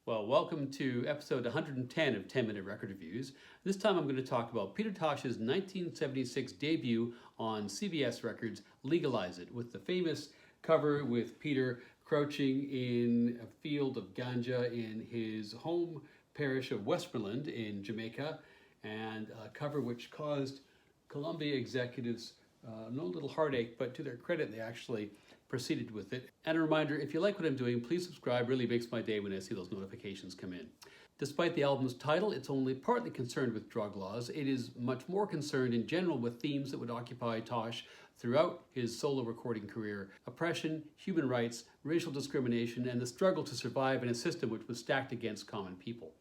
Well, welcome to episode 110 of 10 Minute Record Reviews. This time I'm going to talk about Peter Tosh's 1976 debut on CBS Records, Legalize It, with the famous cover with Peter crouching in a field of ganja in his home parish of Westmoreland in Jamaica, and a cover which caused Columbia executives no little heartache, but to their credit, they actually proceeded with it. And a reminder, if you like what I'm doing, please subscribe. Really makes my day when I see those notifications come in. Despite the album's title, it's only partly concerned with drug laws. It is much more concerned in general with themes that would occupy Tosh throughout his solo recording career: oppression, human rights, racial discrimination, and the struggle to survive in a system which was stacked against common people.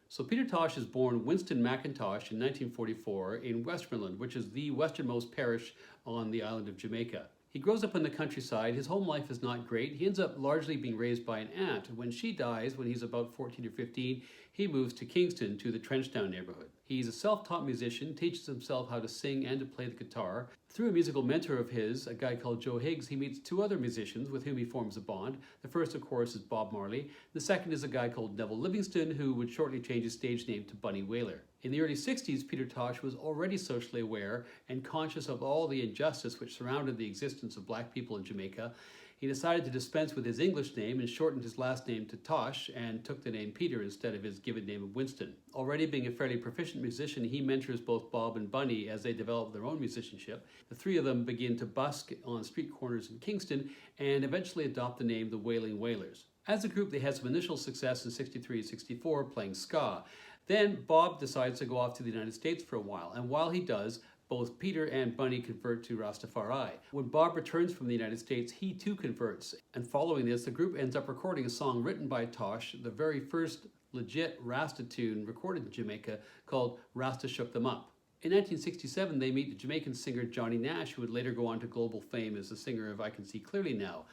So Peter Tosh is born Winston McIntosh in 1944 in Westmoreland, which is the westernmost parish on the island of Jamaica. He grows up in the countryside. His home life is not great. He ends up largely being raised by an aunt. When she dies, when he's about 14 or 15, he moves to Kingston, to the Trenchtown neighborhood. He's a self-taught musician, teaches himself how to sing and to play the guitar. Through a musical mentor of his, a guy called Joe Higgs, he meets two other musicians with whom he forms a bond. The first, of course, is Bob Marley. The second is a guy called Neville Livingston, who would shortly change his stage name to Bunny Wailer. In the early 60s, Peter Tosh was already socially aware and conscious of all the injustice which surrounded the existence of black people in Jamaica. He decided to dispense with his English name and shortened his last name to Tosh and took the name Peter instead of his given name of Winston. Already being a fairly proficient musician, he mentors both Bob and Bunny as they develop their own musicianship. The three of them begin to busk on street corners in Kingston and eventually adopt the name the Wailing Wailers. As a group, they had some initial success in 63 and 64 playing ska. Then Bob decides to go off to the United States for a while, and while he does, both Peter and Bunny convert to Rastafari. When Bob returns from the United States, he too converts. And following this, the group ends up recording a song written by Tosh, the very first legit Rasta tune recorded in Jamaica, called Rasta Shook Them Up. In 1967, they meet the Jamaican singer Johnny Nash, who would later go on to global fame as the singer of I Can See Clearly Now.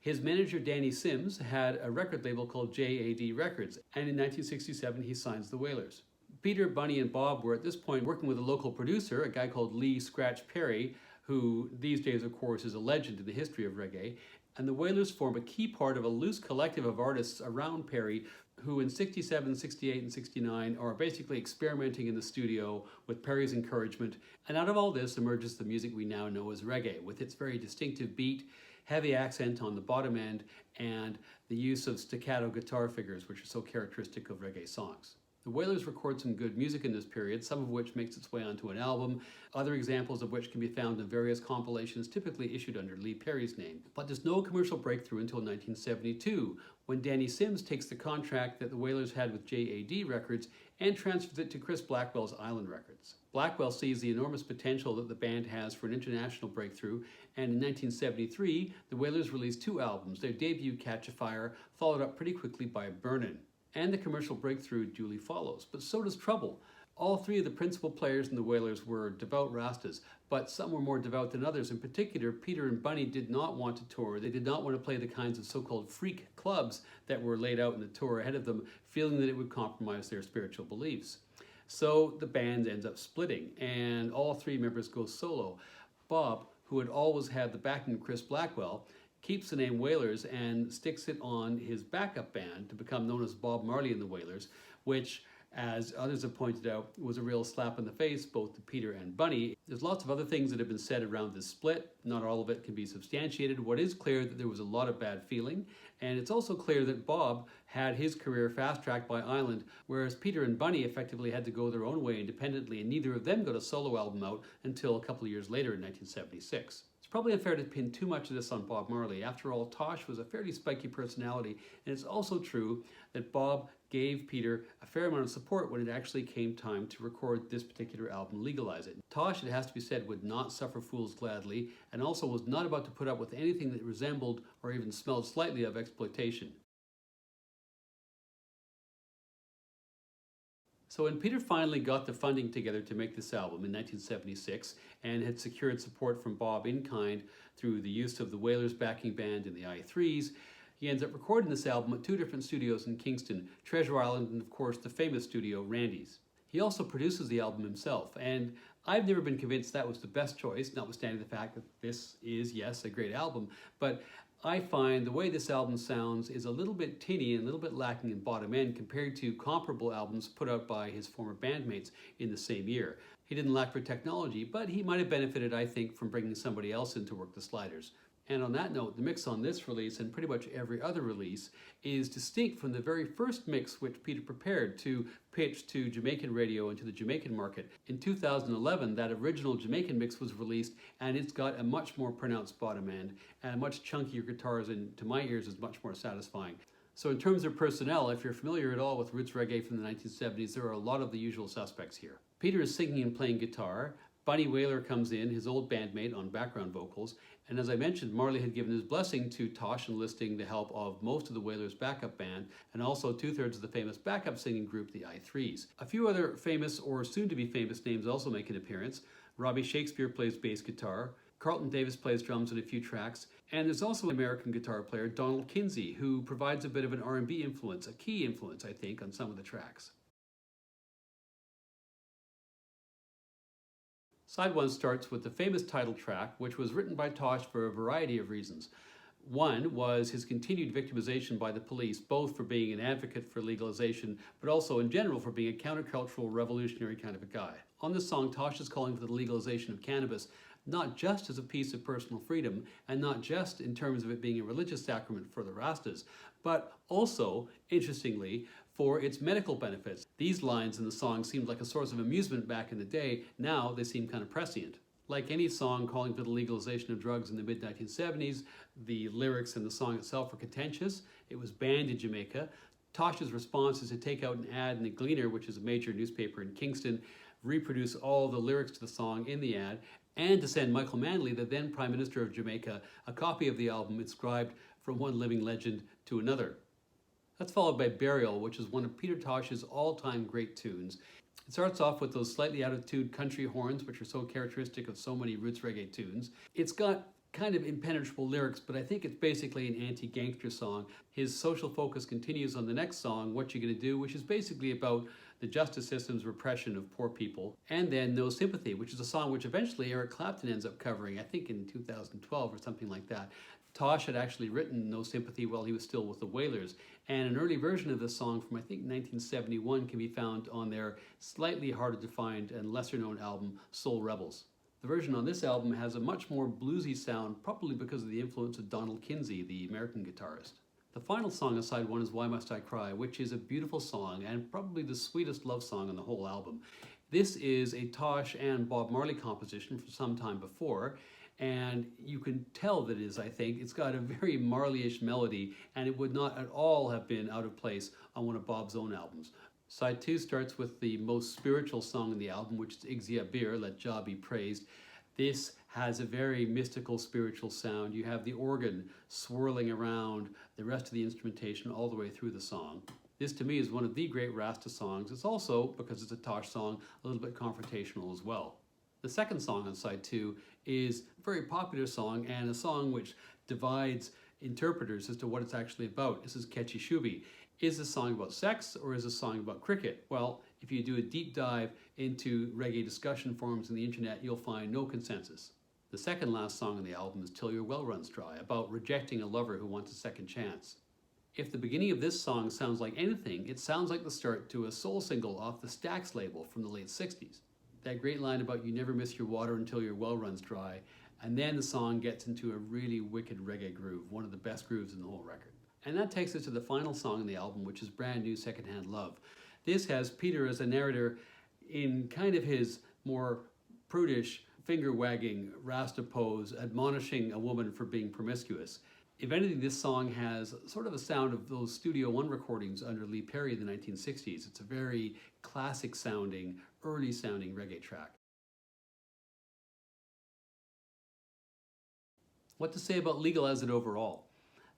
His manager, Danny Sims, had a record label called JAD Records, and in 1967, he signs the Wailers. Peter, Bunny, and Bob were at this point working with a local producer, a guy called Lee Scratch Perry, who these days, of course, is a legend in the history of reggae. And the Wailers form a key part of a loose collective of artists around Perry who in 67, 68, and 69 are basically experimenting in the studio with Perry's encouragement. And out of all this emerges the music we now know as reggae, with its very distinctive beat, heavy accent on the bottom end, and the use of staccato guitar figures, which are so characteristic of reggae songs. The Wailers record some good music in this period, some of which makes its way onto an album, other examples of which can be found in various compilations typically issued under Lee Perry's name. But there's no commercial breakthrough until 1972, when Danny Sims takes the contract that the Wailers had with JAD Records and transfers it to Chris Blackwell's Island Records. Blackwell sees the enormous potential that the band has for an international breakthrough, and in 1973, the Wailers released two albums, their debut Catch a Fire, followed up pretty quickly by Burnin'. And the commercial breakthrough duly follows, but so does Trouble. All three of the principal players in the Wailers were devout Rastas, but some were more devout than others. In particular, Peter and Bunny did not want to tour. They did not want to play the kinds of so-called freak clubs that were laid out in the tour ahead of them, feeling that it would compromise their spiritual beliefs. So the band ends up splitting, and all three members go solo. Bob, who had always had the backing of Chris Blackwell, keeps the name Wailers and sticks it on his backup band to become known as Bob Marley and the Wailers, which, as others have pointed out, was a real slap in the face both to Peter and Bunny. There's lots of other things that have been said around this split. Not all of it can be substantiated. What is clear that there was a lot of bad feeling, and it's also clear that Bob had his career fast-tracked by Island, whereas Peter and Bunny effectively had to go their own way independently, and neither of them got a solo album out until a couple of years later in 1976. Probably unfair to pin too much of this on Bob Marley. After all, Tosh was a fairly spiky personality, and it's also true that Bob gave Peter a fair amount of support when it actually came time to record this particular album, Legalize It. Tosh, it has to be said, would not suffer fools gladly, and also was not about to put up with anything that resembled or even smelled slightly of exploitation. So when Peter finally got the funding together to make this album in 1976 and had secured support from Bob in kind through the use of the Wailers backing band and the I3s, he ends up recording this album at two different studios in Kingston, Treasure Island and of course the famous studio Randy's. He also produces the album himself, and I've never been convinced that was the best choice, notwithstanding the fact that this is, yes, a great album, but I find the way this album sounds is a little bit tinny and a little bit lacking in bottom end compared to comparable albums put out by his former bandmates in the same year. He didn't lack for technology, but he might have benefited, I think, from bringing somebody else in to work the sliders. And on that note, the mix on this release and pretty much every other release is distinct from the very first mix which Peter prepared to pitch to Jamaican radio and to the Jamaican market. In 2011, that original Jamaican mix was released, and it's got a much more pronounced bottom end and much chunkier guitars, and to my ears is much more satisfying. So in terms of personnel, if you're familiar at all with roots reggae from the 1970s, there are a lot of the usual suspects here. Peter is singing and playing guitar. Bunny Wailer comes in, his old bandmate, on background vocals. And as I mentioned, Marley had given his blessing to Tosh, enlisting the help of most of the Wailers' backup band and also 2/3 of the famous backup singing group, the I-Threes. A few other famous or soon-to-be famous names also make an appearance. Robbie Shakespeare plays bass guitar. Carlton Davis plays drums on a few tracks. And there's also an American guitar player, Donald Kinsey, who provides a bit of an R&B influence, a key influence, I think, on some of the tracks. Side 1 starts with the famous title track, which was written by Tosh for a variety of reasons. One was his continued victimization by the police, both for being an advocate for legalization, but also in general for being a countercultural, revolutionary kind of a guy. On this song, Tosh is calling for the legalization of cannabis, not just as a piece of personal freedom, and not just in terms of it being a religious sacrament for the Rastas, but also, interestingly, for its medical benefits. These lines in the song seemed like a source of amusement back in the day. Now they seem kind of prescient. Like any song calling for the legalization of drugs in the mid-1970s, the lyrics and the song itself were contentious. It was banned in Jamaica. Tosh's response is to take out an ad in the Gleaner, which is a major newspaper in Kingston, reproduce all the lyrics to the song in the ad, and to send Michael Manley, the then Prime Minister of Jamaica, a copy of the album inscribed "From one living legend to another." That's followed by Burial, which is one of Peter Tosh's all-time great tunes. It starts off with those slightly out-of-tune country horns, which are so characteristic of so many roots reggae tunes. It's got kind of impenetrable lyrics, but I think it's basically an anti-gangster song. His social focus continues on the next song, What You Gonna Do, which is basically about the justice system's repression of poor people. And then No Sympathy, which is a song which eventually Eric Clapton ends up covering, I think in 2012 or something like that. Tosh had actually written No Sympathy while he was still with the Wailers, and an early version of this song from I think 1971 can be found on their slightly harder to find and lesser known album Soul Rebels. The version on this album has a much more bluesy sound, probably because of the influence of Donald Kinsey, the American guitarist. The final song on side 1 is Why Must I Cry, which is a beautiful song and probably the sweetest love song on the whole album. This is a Tosh and Bob Marley composition from some time before, and you can tell that it is, I think. It's got a very Marley-ish melody, and it would not at all have been out of place on one of Bob's own albums. Side 2 starts with the most spiritual song in the album, which is Igzia Bir, Let Jah Be Praised. This has a very mystical, spiritual sound. You have the organ swirling around the rest of the instrumentation all the way through the song. This, to me, is one of the great Rasta songs. It's also, because it's a Tosh song, a little bit confrontational as well. The second song on side 2 is a very popular song and a song which divides interpreters as to what it's actually about. This is Ketchy Shubi. Is this song about sex or is this song about cricket? Well, if you do a deep dive into reggae discussion forums on the internet, you'll find no consensus. The second last song on the album is Till Your Well Runs Dry, about rejecting a lover who wants a second chance. If the beginning of this song sounds like anything, it sounds like the start to a soul single off the Stax label from the late 60s. That great line about you never miss your water until your well runs dry, and then the song gets into a really wicked reggae groove, one of the best grooves in the whole record. And that takes us to the final song in the album, which is Brand New Secondhand Love. This has Peter as a narrator in kind of his more prudish, finger-wagging, Rasta pose, admonishing a woman for being promiscuous. If anything, this song has sort of a sound of those Studio One recordings under Lee Perry in the 1960s. It's a very classic sounding, early sounding reggae track. What to say about Legalize It overall?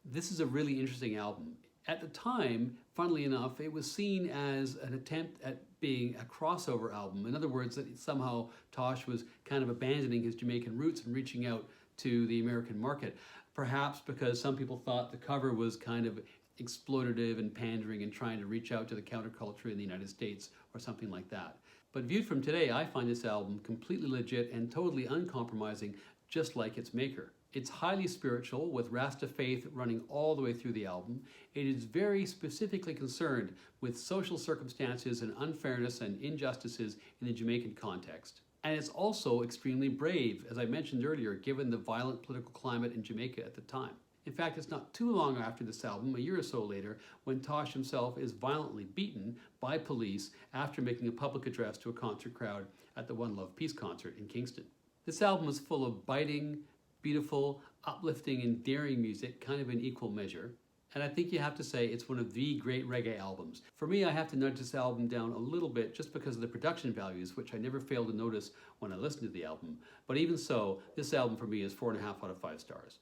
This is a really interesting album. At the time, funnily enough, it was seen as an attempt at being a crossover album. In other words, that somehow Tosh was kind of abandoning his Jamaican roots and reaching out to the American market. Perhaps because some people thought the cover was kind of exploitative and pandering and trying to reach out to the counterculture in the United States or something like that. But viewed from today, I find this album completely legit and totally uncompromising, just like its maker. It's highly spiritual, with Rasta faith running all the way through the album. It is very specifically concerned with social circumstances and unfairness and injustices in the Jamaican context. And it's also extremely brave, as I mentioned earlier, given the violent political climate in Jamaica at the time. In fact, it's not too long after this album, a year or so later, when Tosh himself is violently beaten by police after making a public address to a concert crowd at the One Love Peace concert in Kingston. This album is full of biting, beautiful, uplifting, and daring music, kind of in equal measure. And I think you have to say it's one of the great reggae albums. For me, I have to nudge this album down a little bit just because of the production values, which I never fail to notice when I listen to the album. But even so, this album for me is 4.5 out of 5 stars.